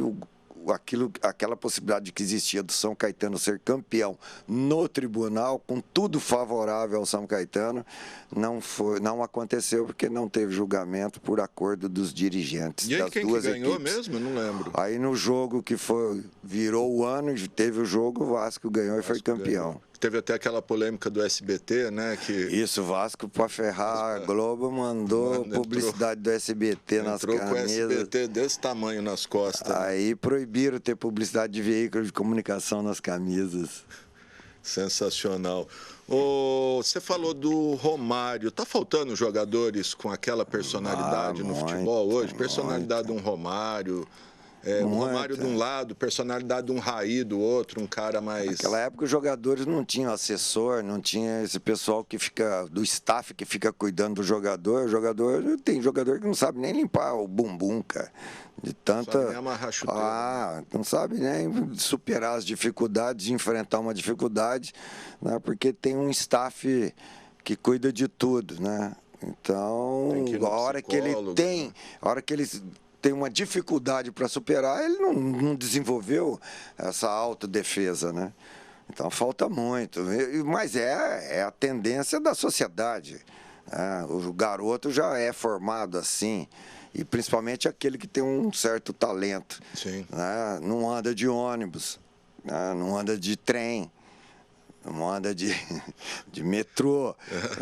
aquela possibilidade que existia do São Caetano ser campeão no tribunal, com tudo favorável ao São Caetano, não aconteceu porque não teve julgamento por acordo dos dirigentes das duas equipes. E aí quem ganhou mesmo? Eu não lembro. Aí no jogo que virou o ano, teve o jogo, o Vasco ganhou e foi campeão. Ganhou. Teve até aquela polêmica do SBT, né? Isso, o Vasco, para ferrar a Globo, mandou publicidade do SBT nas camisas. Entrou com o SBT desse tamanho nas costas. Aí proibiram ter publicidade de veículos de comunicação nas camisas. Sensacional. Você falou do Romário. Tá faltando jogadores com aquela personalidade no futebol hoje? Personalidade de um Romário... o Romário de um lado, personalidade de um Raí do outro, um cara mais... Naquela época os jogadores não tinham assessor, não tinha esse pessoal que fica, do staff que fica cuidando do jogador. Tem jogador que não sabe nem limpar o bumbum, cara. De tanta... Não sabe nem amarrar chuteira. Não sabe nem superar as dificuldades, enfrentar uma dificuldade, né? Porque tem um staff que cuida de tudo, né? Então, a hora que ele tem uma dificuldade para superar, ele não desenvolveu essa autodefesa, né? Então falta muito, mas é a tendência da sociedade, né? O garoto já é formado assim, e principalmente aquele que tem um certo talento. Sim. Né? Não anda de ônibus, né? Não anda de trem, não anda de metrô.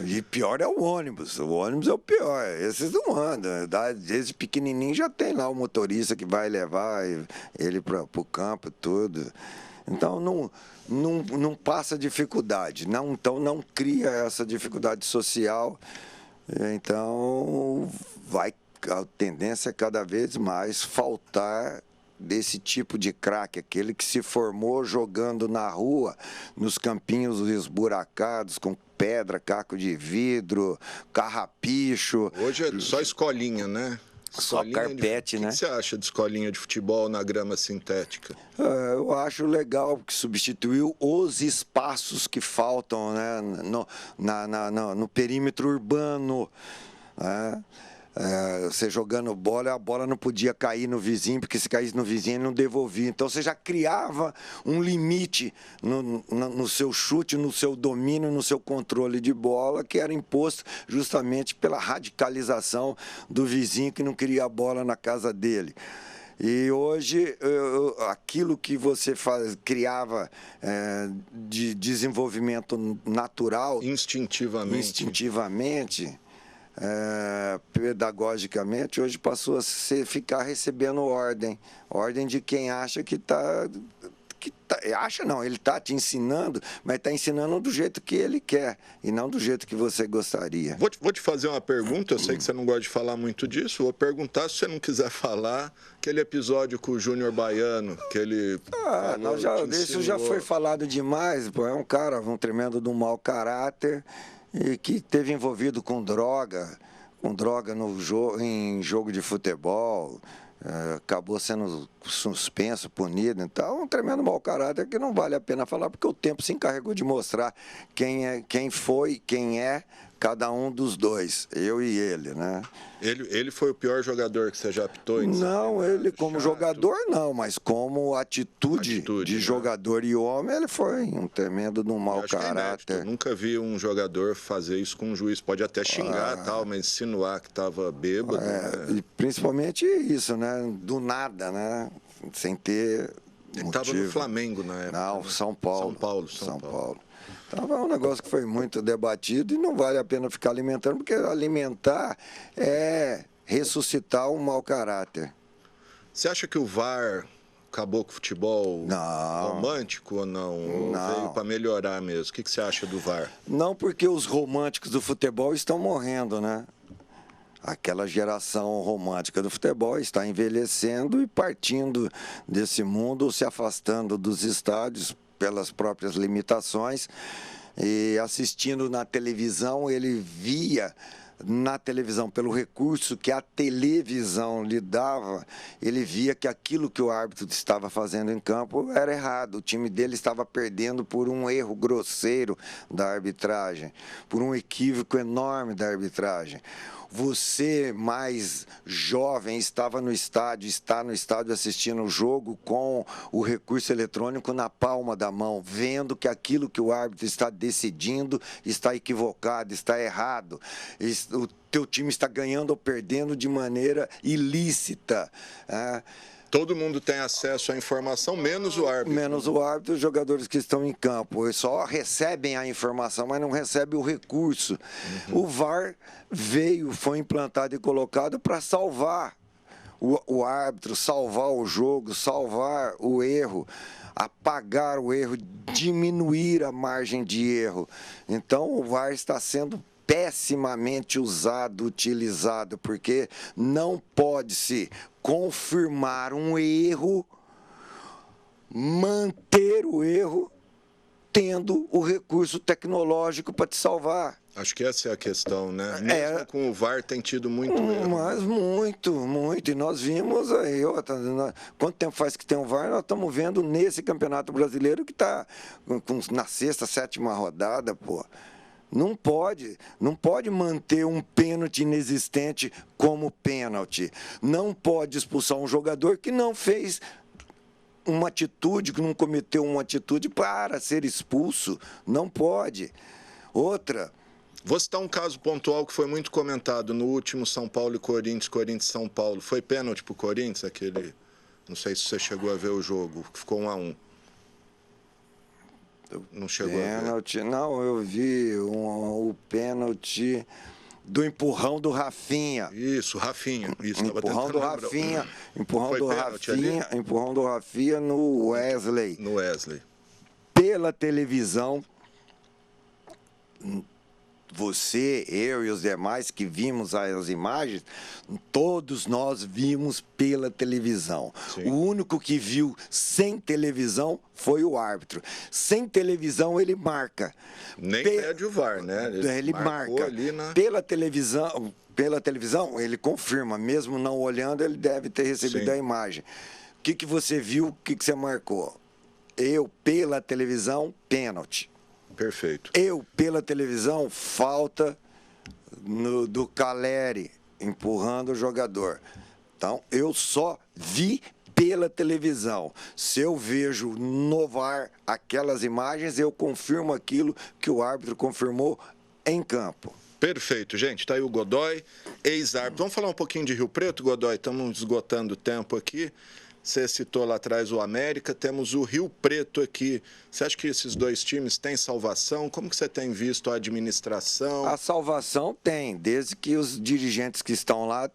E pior é o ônibus é o pior, esses não andam. Desde pequenininho já tem lá o motorista que vai levar ele para o campo, tudo. Então não passa dificuldade, então não cria essa dificuldade social. Então a tendência é cada vez mais faltar desse tipo de craque, aquele que se formou jogando na rua, nos campinhos esburacados, com pedra, caco de vidro, carrapicho. Hoje é só escolinha, né? Só carpete, né? O que você acha de escolinha de futebol na grama sintética? Eu acho legal, porque substituiu os espaços que faltam, né? no perímetro urbano, né? Você jogando bola, a bola não podia cair no vizinho, porque se caísse no vizinho ele não devolvia. Então você já criava um limite no seu chute, no seu domínio, no seu controle de bola, que era imposto justamente pela radicalização do vizinho que não queria a bola na casa dele. E hoje, aquilo que você criava de desenvolvimento natural, instintivamente, pedagogicamente, hoje passou a ficar recebendo ordem de quem acha que está... Acha não, ele está te ensinando, mas está ensinando do jeito que ele quer e não do jeito que você gostaria. Vou te fazer uma pergunta, eu sei que você não gosta de falar muito disso, vou perguntar, se você não quiser falar, aquele episódio com o Júnior Baiano, que ele... Isso já foi falado demais, pô, é um cara, um tremendo de um mau caráter, e que esteve envolvido com droga em jogo de futebol, acabou sendo suspenso, punido. Então, um tremendo mau caráter que não vale a pena falar, porque o tempo se encarregou de mostrar quem foi, quem é cada um dos dois, eu e ele, né? Ele foi o pior jogador que você já apitou? Não, ele como jogador não, mas como atitude de jogador e homem, ele foi um tremendo de um mau caráter. Eu nunca vi um jogador fazer isso com um juiz. Pode até xingar, tal, mas insinuar que estava bêbado. E principalmente isso, né? Do nada, né? Sem ter Ele estava no Flamengo na época. Não, São Paulo. São Paulo. Então é um negócio que foi muito debatido e não vale a pena ficar alimentando, porque alimentar é ressuscitar um mau caráter. Você acha que o VAR acabou com o futebol romântico ou não? Ou veio para melhorar mesmo? O que você acha do VAR? Não, porque os românticos do futebol estão morrendo, né? Aquela geração romântica do futebol está envelhecendo e partindo desse mundo, se afastando dos estádios pelas próprias limitações, e assistindo na televisão, ele via na televisão, pelo recurso que a televisão lhe dava, ele via que aquilo que o árbitro estava fazendo em campo era errado. O time dele estava perdendo por um erro grosseiro da arbitragem, por um equívoco enorme da arbitragem. Você, mais jovem, está no estádio assistindo o jogo com o recurso eletrônico na palma da mão, vendo que aquilo que o árbitro está decidindo está equivocado, está errado. O teu time está ganhando ou perdendo de maneira ilícita. Todo mundo tem acesso à informação, menos o árbitro. Menos o árbitro e os jogadores que estão em campo. Eles só recebem a informação, mas não recebem o recurso. O VAR foi implantado e colocado para salvar o árbitro, salvar o jogo, salvar o erro, apagar o erro, diminuir a margem de erro. Então, o VAR está sendo pessimamente utilizado, porque não pode-se confirmar um erro, manter o erro, tendo o recurso tecnológico para te salvar. Acho que essa é a questão, né? Mesmo com o VAR tem tido muito erro. Mas muito. E nós vimos aí, quanto tempo faz que tem o VAR? Nós estamos vendo nesse Campeonato Brasileiro que está na sexta, sétima rodada, pô. Não pode manter um pênalti inexistente como pênalti. Não pode expulsar um jogador que não fez uma atitude, que não cometeu uma atitude para ser expulso. Não pode. Outra. Vou citar um caso pontual que foi muito comentado no último São Paulo e Corinthians, Corinthians-São Paulo. Foi pênalti para o Corinthians, aquele... Não sei se você chegou a ver o jogo, que ficou 1-1. Não chegou pênalti, a ver. Não, eu vi o pênalti do empurrão do Rafinha. Isso, Rafinha. Isso, empurrão do Rafinha, empurrão do Rafinha no Wesley. No Wesley. Pela televisão, você, eu e os demais que vimos as imagens, todos nós vimos pela televisão. Sim. O único que viu sem televisão foi o árbitro. Sem televisão ele marca. Nem pede o VAR, né? Ele marca. Pela televisão ele confirma, mesmo não olhando, ele deve ter recebido a imagem. O que você viu, o que você marcou? Eu, pela televisão, pênalti. Perfeito. Eu, pela televisão, falta do Caleri empurrando o jogador. Então, eu só vi pela televisão. Se eu vejo no VAR aquelas imagens, eu confirmo aquilo que o árbitro confirmou em campo. Perfeito, gente. Está aí o Godoy, ex-árbitro. Vamos falar um pouquinho de Rio Preto, Godoy? Estamos esgotando o tempo aqui. Você citou lá atrás o América, temos o Rio Preto aqui. Você acha que esses dois times têm salvação? Como que você tem visto a administração? A salvação tem, desde que os dirigentes que estão lá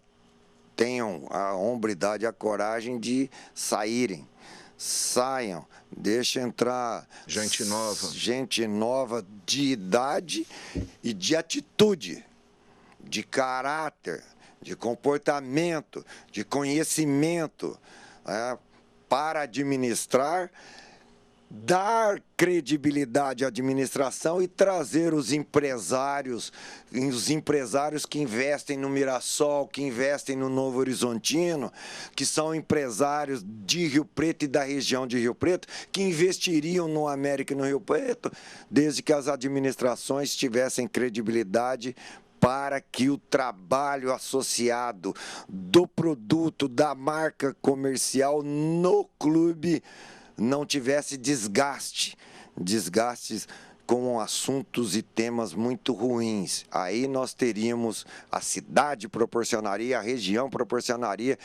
tenham a hombridade, a coragem de saírem. Saiam, deixa entrar gente nova de idade e de atitude, de caráter, de comportamento, de conhecimento. Para administrar, dar credibilidade à administração e trazer os empresários que investem no Mirassol, que investem no Novo Horizontino, que são empresários de Rio Preto e da região de Rio Preto, que investiriam no América e no Rio Preto, desde que as administrações tivessem credibilidade para que o trabalho associado do produto, da marca comercial no clube não tivesse desgastes com assuntos e temas muito ruins. Aí nós teríamos, a cidade proporcionaria, a região proporcionaria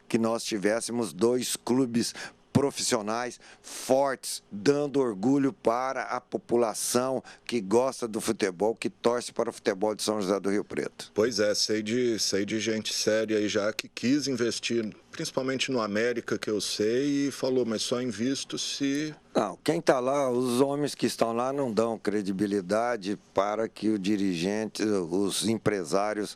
que nós tivéssemos dois clubes profissionais fortes, dando orgulho para a população que gosta do futebol, que torce para o futebol de São José do Rio Preto. Pois é, sei de gente séria aí já que quis investir, principalmente no América, que eu sei, e falou, mas só invisto se... Não, quem está lá, os homens que estão lá não dão credibilidade para que o dirigente, os empresários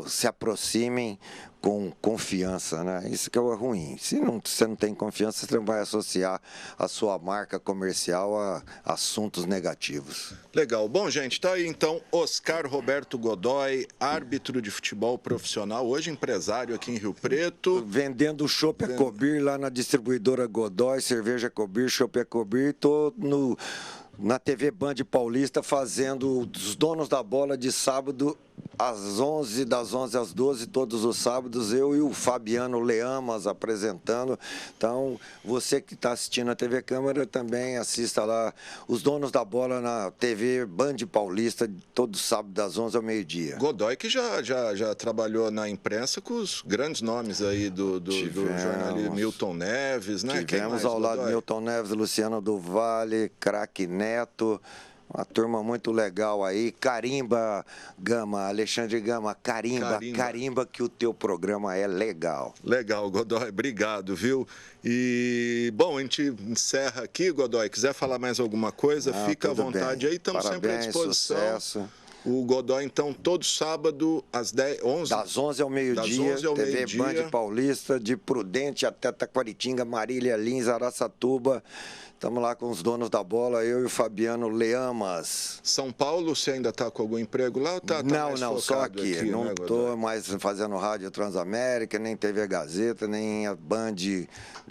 se aproximem com confiança, né? Isso que é o ruim. Se você não tem confiança, você não vai associar a sua marca comercial a assuntos negativos. Legal. Bom, gente, tá aí então Oscar Roberto Godoy, árbitro de futebol profissional, hoje empresário aqui em Rio Preto. Vendendo chopp Ecobir lá na distribuidora Godoy, cerveja Ecobir, chopp Ecobir, tô na TV Band Paulista, fazendo os Donos da Bola de sábado às 11, das 11 às 12, todos os sábados, eu e o Fabiano Leamas apresentando. Então, você que está assistindo a TV Câmara, também assista lá os Donos da Bola na TV Band Paulista, todo sábado das 11 ao meio-dia. Godoy que já trabalhou na imprensa com os grandes nomes aí do jornalismo, Milton Neves, né? Tivemos ao lado Milton Neves, Luciano do Vale, Craque Neto, uma turma muito legal aí. Carimba, Gama, Alexandre Gama, carimba que o teu programa é legal. Legal, Godoy, obrigado, viu? E, bom, a gente encerra aqui, Godoy. Quiser falar mais alguma coisa, fica à vontade bem. Aí, estamos sempre à disposição. Sucesso. O Godoy, então, todo sábado, às 11? Das 11 ao meio-dia, TV Band Paulista, de Prudente até Taquaritinga, Marília Lins, Araçatuba. Estamos lá com os Donos da Bola, eu e o Fabiano Leamas. São Paulo, você ainda está com algum emprego lá ou tá não, só aqui. Não estou mais fazendo Rádio Transamérica, nem TV Gazeta, nem a Band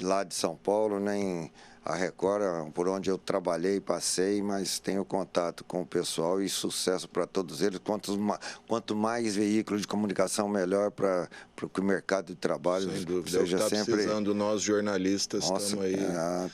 lá de São Paulo, nem a Record, por onde eu trabalhei, passei, mas tenho contato com o pessoal e sucesso para todos eles. Quanto mais veículos de comunicação, melhor para que o mercado de trabalho seja sempre... precisando, nós jornalistas estamos aí.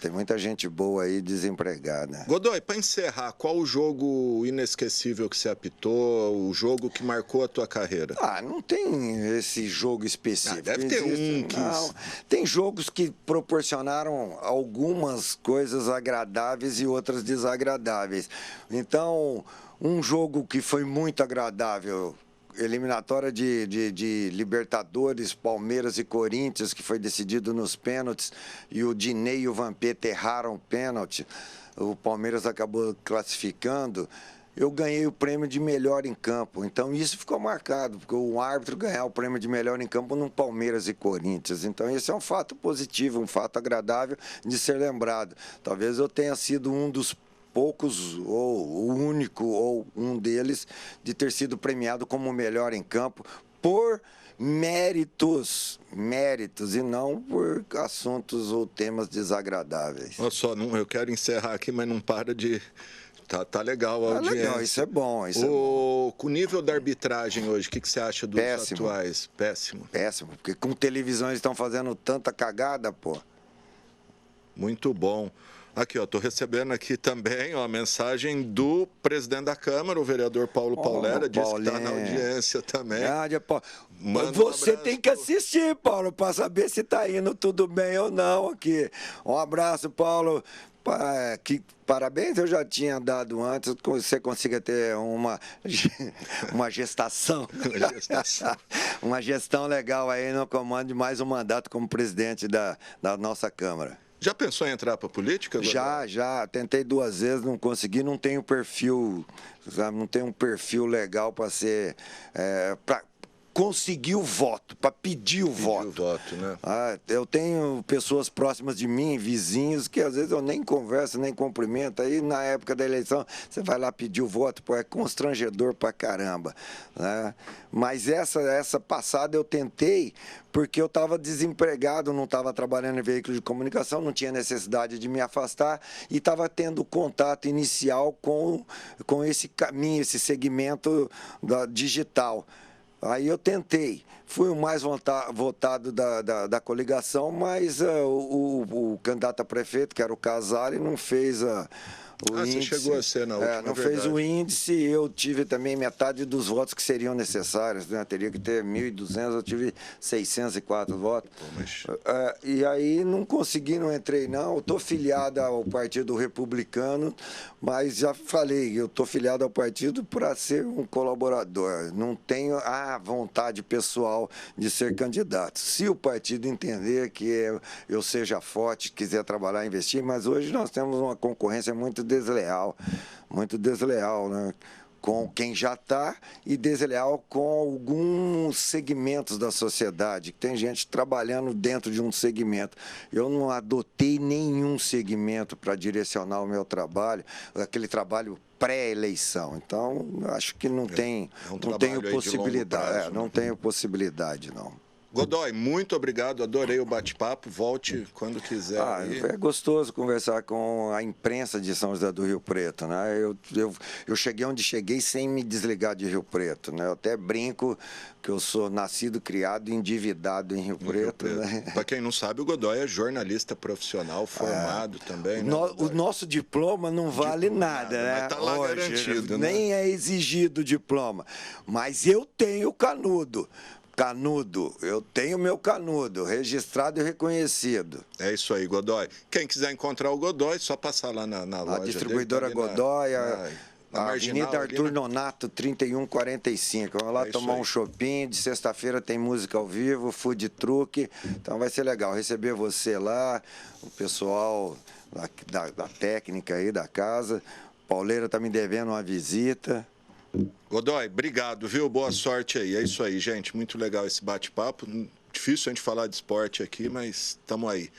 Tem muita gente boa aí desempregada. Godoy, para encerrar, qual o jogo inesquecível que você apitou, o jogo que marcou a tua carreira? Não tem esse jogo específico. Deve ter um que... Não, tem jogos que proporcionaram algumas coisas agradáveis e outras desagradáveis. Então, um jogo que foi muito agradável, eliminatória de Libertadores, Palmeiras e Corinthians, que foi decidido nos pênaltis, e o Dinei e o Vampeta erraram o pênalti, o Palmeiras acabou classificando. Eu ganhei o prêmio de melhor em campo. Então, isso ficou marcado, porque o árbitro ganhar o prêmio de melhor em campo no Palmeiras e Corinthians. Então, esse é um fato positivo, um fato agradável de ser lembrado. Talvez eu tenha sido um dos poucos, ou o único, ou um deles, de ter sido premiado como melhor em campo por méritos, e não por assuntos ou temas desagradáveis. Olha só, eu quero encerrar aqui, mas não para de... Tá legal a audiência. Legal, isso é bom. Com o nível da arbitragem hoje, o que você acha dos atuais? Péssimo. Péssimo, porque com televisão eles estão fazendo tanta cagada, pô. Muito bom. Aqui, ó, tô recebendo aqui também a mensagem do presidente da Câmara, o vereador Paulo Paulera, disse que está na audiência também. Você tem que assistir, Paulo, para saber se está indo tudo bem ou não aqui. Um abraço, Paulo. Parabéns, eu já tinha dado antes, que você consiga ter uma gestação. Uma gestão legal aí no comando de mais um mandato como presidente da nossa Câmara. Já pensou em entrar para a política? Agora? Já. Tentei 2 vezes, não consegui, não tenho perfil, sabe? Não tenho um perfil legal para ser... para conseguir o voto, para pedir o voto. Né? Eu tenho pessoas próximas de mim, vizinhos, que às vezes eu nem converso, nem cumprimento. Aí na época da eleição, você vai lá pedir o voto, pô, é constrangedor pra caramba. Né? Mas essa passada eu tentei, porque eu estava desempregado, não estava trabalhando em veículo de comunicação, não tinha necessidade de me afastar e estava tendo contato inicial com esse caminho, esse segmento digital. Aí eu tentei, fui o mais votado da coligação, mas o candidato a prefeito, que era o Casale, não fez o índice. Você chegou a ser na última, não fez o índice, eu tive também metade dos votos que seriam necessários, né? Teria que ter 1.200, eu tive 604 votos. E aí não consegui, não entrei não, estou filiado ao Partido Republicano, mas já falei, eu estou filiado ao partido para ser um colaborador, não tenho a vontade pessoal de ser candidato. Se o partido entender que eu seja forte, quiser trabalhar, investir, mas hoje nós temos uma concorrência muito desleal, né? Com quem já está e desleal com alguns segmentos da sociedade. Tem gente trabalhando dentro de um segmento. Eu não adotei nenhum segmento para direcionar o meu trabalho, aquele trabalho pré-eleição. Então, acho que não tenho possibilidade. Não tenho possibilidade, não. Godoy, muito obrigado, adorei o bate-papo, volte quando quiser. É gostoso conversar com a imprensa de São José do Rio Preto, né? Eu cheguei onde cheguei sem me desligar de Rio Preto, né? Eu até brinco que eu sou nascido, criado e endividado em Rio Preto. Né? Para quem não sabe, o Godoy é jornalista profissional, formado também, né? O nosso diploma não vale nada, né? Mas tá lá hoje, garantido, né? Nem é exigido o diploma, mas eu tenho canudo. Eu tenho meu canudo, registrado e reconhecido. É isso aí, Godoy. Quem quiser encontrar o Godoy, só passar lá na loja. A distribuidora dele, tá Godoy, na Avenida Arthur Nonato, 3145. Vamos lá tomar um chopinho. De sexta-feira tem música ao vivo, food truck. Então vai ser legal receber você lá, o pessoal da técnica aí da casa. Pauleira está me devendo uma visita. Godoy, obrigado, viu? Boa sorte aí. É isso aí, gente. Muito legal esse bate-papo. Difícil a gente falar de esporte aqui, mas estamos aí.